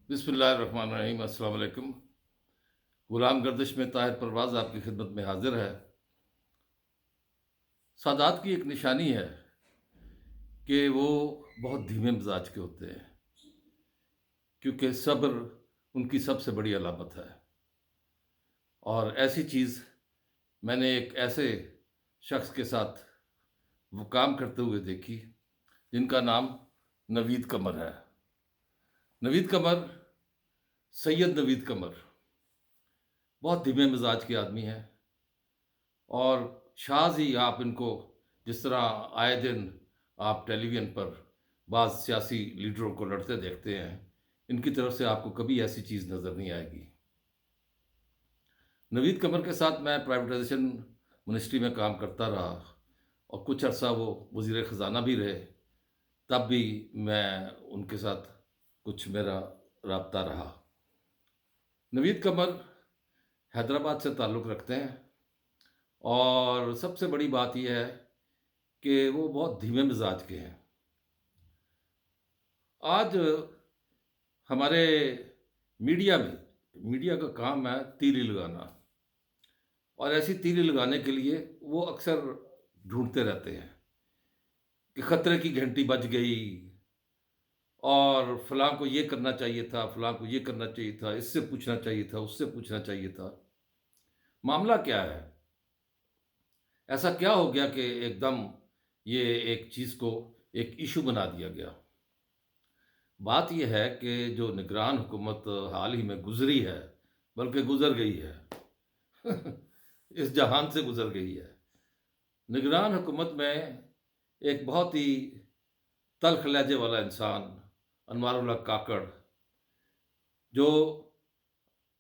بسم اللہ الرحمن الرحیم۔ السلام علیکم۔ غلام گردش میں طاہر پرواز آپ کی خدمت میں حاضر ہے۔ سادات کی ایک نشانی ہے کہ وہ بہت دھیمے مزاج کے ہوتے ہیں، کیونکہ صبر ان کی سب سے بڑی علامت ہے۔ اور ایسی چیز میں نے ایک ایسے شخص کے ساتھ وہ کام کرتے ہوئے دیکھی جن کا نام نوید قمر ہے۔ نوید قمر، سید نوید قمر، بہت دھیمے مزاج کے آدمی ہیں، اور شاذ ہی آپ ان کو، جس طرح آئے دن آپ ٹیلی ویژن پر بعض سیاسی لیڈروں کو لڑتے دیکھتے ہیں، ان کی طرف سے آپ کو کبھی ایسی چیز نظر نہیں آئے گی۔ نوید قمر کے ساتھ میں پرائیویٹائزیشن منسٹری میں کام کرتا رہا، اور کچھ عرصہ وہ وزیر خزانہ بھی رہے، تب بھی میں ان کے ساتھ کچھ میرا رابطہ رہا۔ نوید قمر حیدرآباد سے تعلق رکھتے ہیں، اور سب سے بڑی بات یہ ہے کہ وہ بہت دھیمے مزاج کے ہیں۔ آج ہمارے میڈیا کا کام ہے تیلی لگانا، اور ایسی تیلی لگانے کے لیے وہ اکثر ڈھونڈتے رہتے ہیں کہ خطرے کی گھنٹی بج گئی، اور فلاں کو یہ کرنا چاہیے تھا، فلاں کو یہ کرنا چاہیے تھا، اس سے پوچھنا چاہیے تھا، اس سے پوچھنا چاہیے تھا۔ معاملہ کیا ہے؟ ایسا کیا ہو گیا کہ ایک دم یہ ایک چیز کو ایک ایشو بنا دیا گیا؟ بات یہ ہے کہ جو نگران حکومت حال ہی میں گزری ہے، بلکہ گزر گئی ہے، اس جہان سے گزر گئی ہے۔ نگران حکومت میں ایک بہت ہی تلخ لہجے والا انسان، انوار اللہ کاکڑ، جو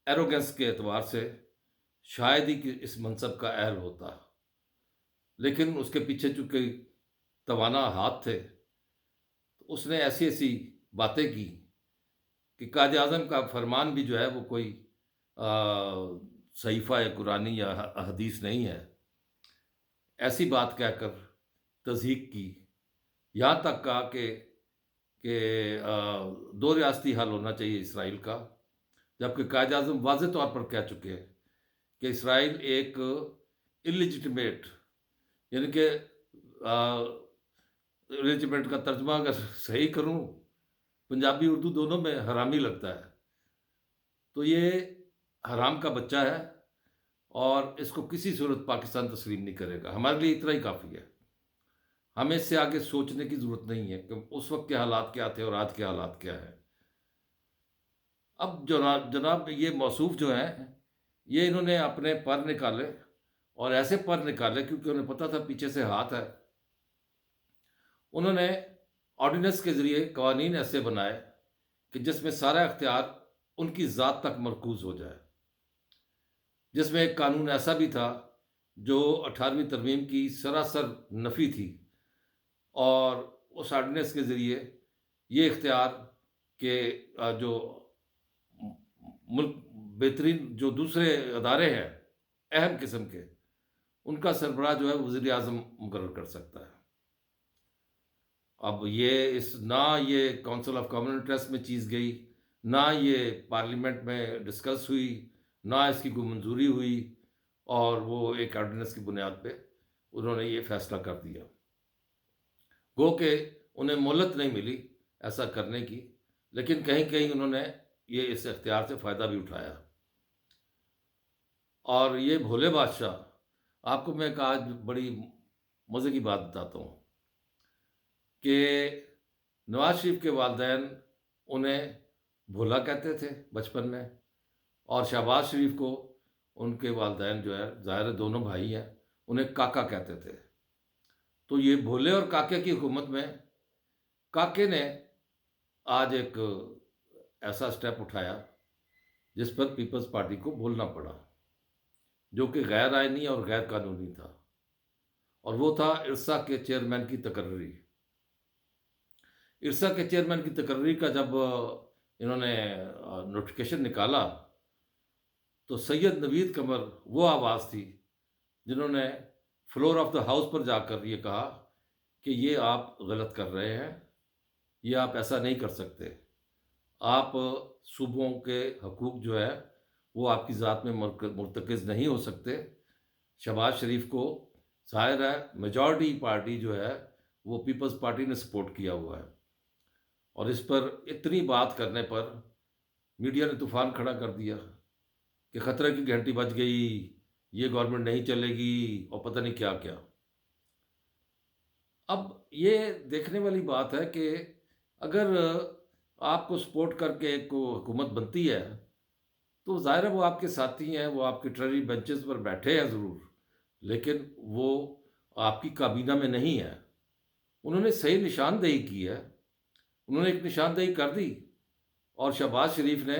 ایروگنس کے اعتبار سے شاید ہی کہ اس منصب کا اہل ہوتا، لیکن اس کے پیچھے چونکہ توانا ہاتھ تھے، تو اس نے ایسی ایسی باتیں کی کہ قائد اعظم کا فرمان بھی جو ہے وہ کوئی صحیفہ یا قرآنی یا حدیث نہیں ہے۔ ایسی بات کہہ کر تضحیک کی، یہاں تک کہا کہ دو ریاستی حل ہونا چاہیے اسرائیل کا، جبکہ قائد اعظم واضح طور پر کہہ چکے ہیں کہ اسرائیل ایک اللیجٹمیٹ، یعنی کہ اللیجٹمیٹ کا ترجمہ اگر صحیح کروں، پنجابی اردو دونوں میں حرامی لگتا ہے، تو یہ حرام کا بچہ ہے، اور اس کو کسی صورت پاکستان تسلیم نہیں کرے گا۔ ہمارے لیے اتنا ہی کافی ہے، ہمیں اس سے آگے سوچنے کی ضرورت نہیں ہے کہ اس وقت کے حالات کیا تھے اور آج کے حالات کیا ہے۔ اب جناب یہ موصوف جو ہیں، یہ انہوں نے اپنے پر نکالے، اور ایسے پر نکالے کیونکہ انہیں پتا تھا پیچھے سے ہاتھ ہے۔ انہوں نے آرڈیننس کے ذریعے قوانین ایسے بنائے کہ جس میں سارا اختیار ان کی ذات تک مرکوز ہو جائے، جس میں ایک قانون ایسا بھی تھا جو 18ویں ترمیم کی سراسر نفی تھی، اور اس آرڈیننس کے ذریعے یہ اختیار کہ جو ملک بہترین جو دوسرے ادارے ہیں اہم قسم کے، ان کا سربراہ جو ہے وزیر اعظم مقرر کر سکتا ہے۔ اب نہ یہ کونسل آف کامن انٹرسٹ میں چیز گئی، نہ یہ پارلیمنٹ میں ڈسکس ہوئی، نہ اس کی کوئی منظوری ہوئی، اور وہ ایک آرڈیننس کی بنیاد پہ انہوں نے یہ فیصلہ کر دیا، گو کہ انہیں مہلت نہیں ملی ایسا کرنے کی، لیکن کہیں کہیں انہوں نے یہ اس اختیار سے فائدہ بھی اٹھایا۔ اور یہ بھولے بادشاہ، آپ کو میں ایک آج بڑی مزے کی بات بتاتا ہوں کہ نواز شریف کے والدین انہیں بھولا کہتے تھے بچپن میں، اور شہباز شریف کو ان کے والدین جو ہے، ظاہر دونوں بھائی ہیں، انہیں کاکا کہتے تھے۔ تو یہ بھولے اور کاکے کی حکومت میں کاکے نے آج ایک ایسا سٹیپ اٹھایا جس پر پیپلز پارٹی کو بولنا پڑا، جو کہ غیر آئینی اور غیر قانونی تھا، اور وہ تھا ارسا کے چیئرمین کی تقرری۔ ارسا کے چیئرمین کی تقرری کا جب انہوں نے نوٹیفیکیشن نکالا، تو سید نوید قمر وہ آواز تھی جنہوں نے فلور آف دا ہاؤس پر جا کر یہ کہا کہ یہ آپ غلط کر رہے ہیں، یہ آپ ایسا نہیں کر سکتے، آپ صوبوں کے حقوق جو ہے وہ آپ کی ذات میں مرتکز نہیں ہو سکتے۔ شہباز شریف کو ظاہر ہے میجورٹی پارٹی جو ہے وہ پیپلز پارٹی نے سپورٹ کیا ہوا ہے، اور اس پر اتنی بات کرنے پر میڈیا نے طوفان کھڑا کر دیا کہ خطرہ کی گھنٹی بج گئی، یہ گورنمنٹ نہیں چلے گی، اور پتہ نہیں کیا کیا۔ اب یہ دیکھنے والی بات ہے کہ اگر آپ کو سپورٹ کر کے ایک کو حکومت بنتی ہے تو ظاہر ہے وہ آپ کے ساتھی ہیں، وہ آپ کے ٹریری بینچز پر بیٹھے ہیں ضرور، لیکن وہ آپ کی کابینہ میں نہیں ہے۔ انہوں نے صحیح نشاندہی کی ہے، انہوں نے ایک نشاندہی کر دی، اور شہباز شریف نے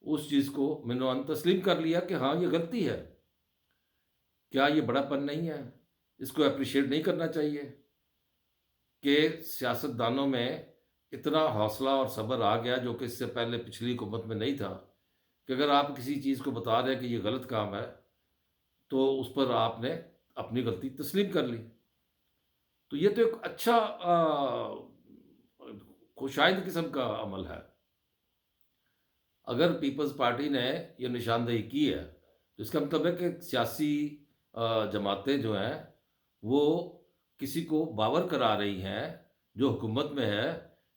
اس چیز کو منوان تسلیم کر لیا کہ ہاں یہ غلطی ہے۔ کیا یہ بڑا پن نہیں ہے؟ اس کو اپریشیٹ نہیں کرنا چاہیے کہ سیاست دانوں میں اتنا حوصلہ اور صبر آ گیا، جو کہ اس سے پہلے پچھلی حکومت میں نہیں تھا، کہ اگر آپ کسی چیز کو بتا رہے ہیں کہ یہ غلط کام ہے تو اس پر آپ نے اپنی غلطی تسلیم کر لی۔ تو یہ تو ایک اچھا خوشائند قسم کا عمل ہے۔ اگر پیپلز پارٹی نے یہ نشاندہی کی ہے تو اس کا مطلب ہے کہ سیاسی جماعتیں جو ہیں وہ کسی کو باور کرا رہی ہیں جو حکومت میں ہے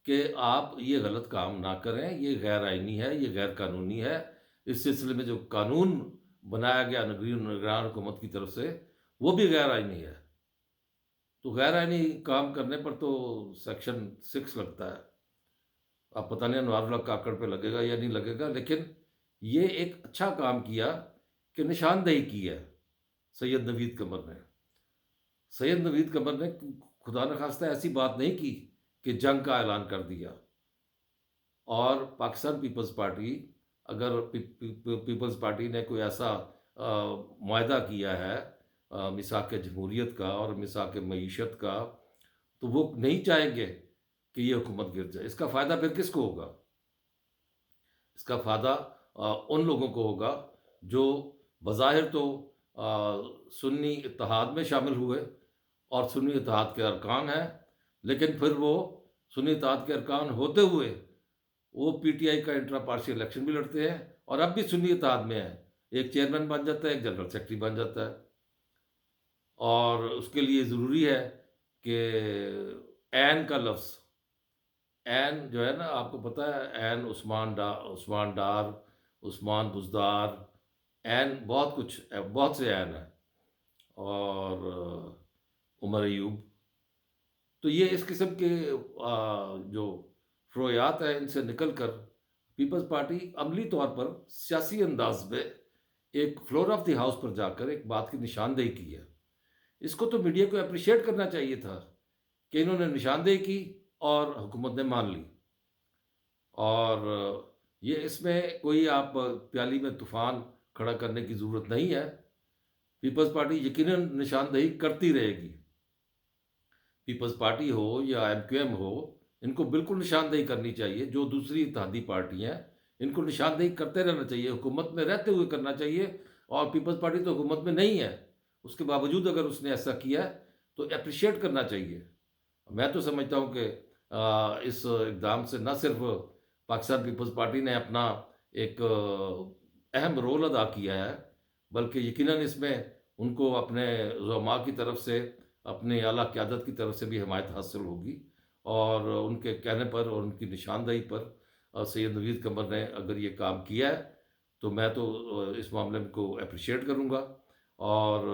کہ آپ یہ غلط کام نہ کریں، یہ غیر آئینی ہے، یہ غیر قانونی ہے۔ اس سلسلے میں جو قانون بنایا گیا نگران حکومت کی طرف سے وہ بھی غیر آئینی ہے۔ تو غیر آئینی کام کرنے پر تو سیکشن 6 لگتا ہے۔ اب پتہ نہیں انوار اللہ کاکڑ پہ لگے گا یا نہیں لگے گا، لیکن یہ ایک اچھا کام کیا کہ نشاندہی کی ہے سید نوید قمر نے۔ سید نوید قمر نے خدا نخواستہ ایسی بات نہیں کی کہ جنگ کا اعلان کر دیا، اور پاکستان پیپلز پارٹی، اگر پیپلز پارٹی نے کوئی ایسا معاہدہ کیا ہے میثاق جمہوریت کا اور میثاق معیشت کا، تو وہ نہیں چاہیں گے کہ یہ حکومت گر جائے۔ اس کا فائدہ پھر کس کو ہوگا؟ اس کا فائدہ ان لوگوں کو ہوگا جو بظاہر تو سنی اتحاد میں شامل ہوئے اور سنی اتحاد کے ارکان ہیں، لیکن پھر وہ سنی اتحاد کے ارکان ہوتے ہوئے وہ پی ٹی آئی کا انٹرا پارٹی الیکشن بھی لڑتے ہیں، اور اب بھی سنی اتحاد میں ہیں، ایک چیئرمین بن جاتا ہے، ایک جنرل سیکرٹری بن جاتا ہے، اور اس کے لیے ضروری ہے کہ عین کا لفظ، عین جو ہے نا، آپ کو پتہ ہے عین عثمان ڈار، عثمان بزدار، عین بہت کچھ بہت سے عین ہیں، اور عمر ایوب۔ تو یہ اس قسم کے جو فرویات ہیں ان سے نکل کر پیپلز پارٹی عملی طور پر سیاسی انداز میں ایک فلور آف دی ہاؤس پر جا کر ایک بات کی نشاندہی کی ہے۔ اس کو تو میڈیا کو اپریشیٹ کرنا چاہیے تھا کہ انہوں نے نشاندہی کی اور حکومت نے مان لی، اور یہ اس میں کوئی آپ پیالی میں طوفان کھڑا کرنے کی ضرورت نہیں ہے۔ پیپلز پارٹی یقیناً نشاندہی کرتی رہے گی، پیپلز پارٹی ہو یا ایم کیو ایم ہو، ان کو بالکل نشاندہی کرنی چاہیے۔ جو دوسری اتحادی پارٹی ہیں ان کو نشاندہی کرتے رہنا چاہیے، حکومت میں رہتے ہوئے کرنا چاہیے، اور پیپلز پارٹی تو حکومت میں نہیں ہے، اس کے باوجود اگر اس نے ایسا کیا تو اپریشیٹ کرنا چاہیے۔ میں تو سمجھتا ہوں کہ اس اقدام سے نہ صرف پاکستان پیپلز پارٹی نے اپنا ایک اہم رول ادا کیا ہے، بلکہ یقیناً اس میں ان کو اپنے زعماء کی طرف سے، اپنی اعلیٰ قیادت کی طرف سے بھی حمایت حاصل ہوگی، اور ان کے کہنے پر اور ان کی نشاندہی پر سید نوید قمر نے اگر یہ کام کیا ہے تو میں تو اس معاملے کو اپریشیٹ کروں گا، اور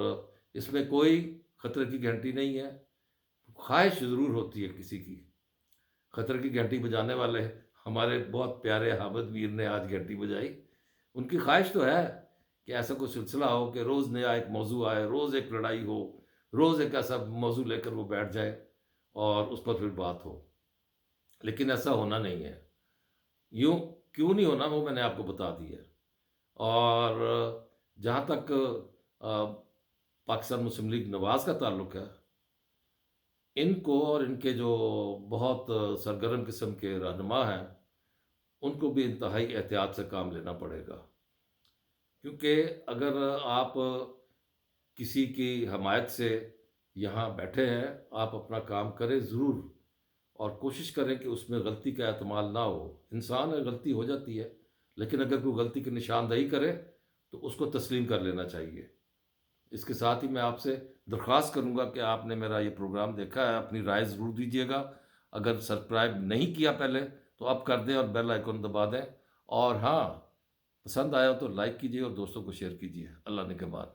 اس میں کوئی خطرے کی گھنٹی نہیں ہے۔ خواہش ضرور ہوتی ہے کسی کی، خطرے کی گھنٹی بجانے والے ہمارے بہت پیارے حامد میر نے آج گھنٹی بجائی، ان کی خواہش تو ہے کہ ایسا کوئی سلسلہ ہو کہ روز نیا ایک موضوع آئے، روز ایک لڑائی ہو، روز ایک ایسا موضوع لے کر وہ بیٹھ جائے اور اس پر پھر بات ہو، لیکن ایسا ہونا نہیں ہے۔ یوں کیوں نہیں ہونا وہ میں نے آپ کو بتا دی ہے۔ اور جہاں تک پاکستان مسلم لیگ نواز کا تعلق ہے، ان کو اور ان کے جو بہت سرگرم قسم کے رہنما ہیں ان کو بھی انتہائی احتیاط سے کام لینا پڑے گا، کیونکہ اگر آپ کسی کی حمایت سے یہاں بیٹھے ہیں، آپ اپنا کام کریں ضرور، اور کوشش کریں کہ اس میں غلطی کا احتمال نہ ہو. انسان ہے، غلطی ہو جاتی ہے، لیکن اگر کوئی غلطی کی نشاندہی کرے تو اس کو تسلیم کر لینا چاہیے. اس کے ساتھ ہی میں آپ سے درخواست کروں گا کہ آپ نے میرا یہ پروگرام دیکھا ہے، اپنی رائے ضرور دیجیے گا. اگر سبسکرائب نہیں کیا پہلے تو اب کر دیں اور بیل آئیکن دبا دیں. اور ہاں، پسند آیا تو لائک کیجیے اور دوستوں کو شیئر کیجیے. اللہ نگہبان.